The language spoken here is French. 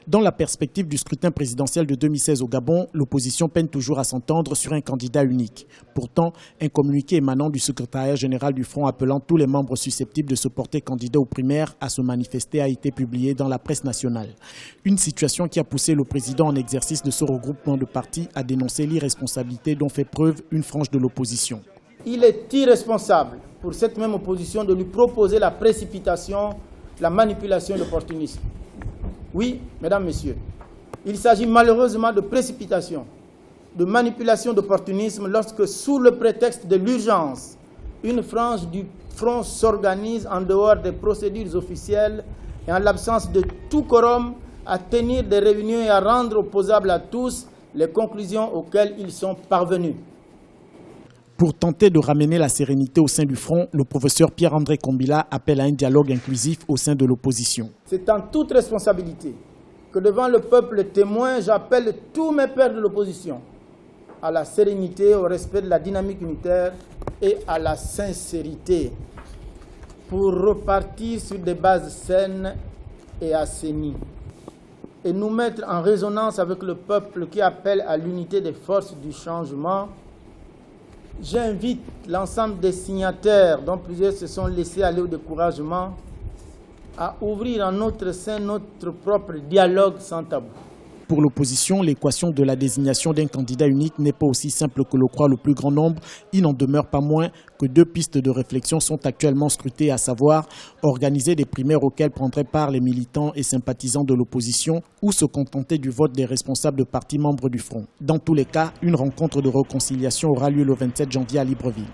Dans la perspective du scrutin présidentiel de 2016 au Gabon, l'opposition peine toujours à s'entendre sur un candidat unique. Pourtant, un communiqué émanant du secrétariat général du Front appelant tous les membres susceptibles de se porter candidats aux primaires à se manifester a été publié dans la presse nationale. Une situation qui a poussé le président en exercice de ce regroupement de partis à dénoncer l'irresponsabilité dont fait preuve une frange de l'opposition. Il est irresponsable pour cette même opposition de lui proposer la précipitation, la manipulation et l'opportunisme. Oui, mesdames, messieurs, il s'agit malheureusement de précipitation, de manipulation, d'opportunisme lorsque, sous le prétexte de l'urgence, une frange du front s'organise en dehors des procédures officielles et en l'absence de tout quorum à tenir des réunions et à rendre opposables à tous les conclusions auxquelles ils sont parvenus. Pour tenter de ramener la sérénité au sein du Front, le professeur Pierre-André Kombila appelle à un dialogue inclusif au sein de l'opposition. C'est en toute responsabilité que devant le peuple témoin, j'appelle tous mes pairs de l'opposition à la sérénité, au respect de la dynamique unitaire et à la sincérité pour repartir sur des bases saines et assainies et nous mettre en résonance avec le peuple qui appelle à l'unité des forces du changement. J'invite l'ensemble des signataires, dont plusieurs se sont laissés aller au découragement, à ouvrir en notre sein notre propre dialogue sans tabou. Pour l'opposition, l'équation de la désignation d'un candidat unique n'est pas aussi simple que le croit le plus grand nombre. Il n'en demeure pas moins que deux pistes de réflexion sont actuellement scrutées, à savoir organiser des primaires auxquelles prendraient part les militants et sympathisants de l'opposition ou se contenter du vote des responsables de partis membres du Front. Dans tous les cas, une rencontre de réconciliation aura lieu le 27 janvier à Libreville.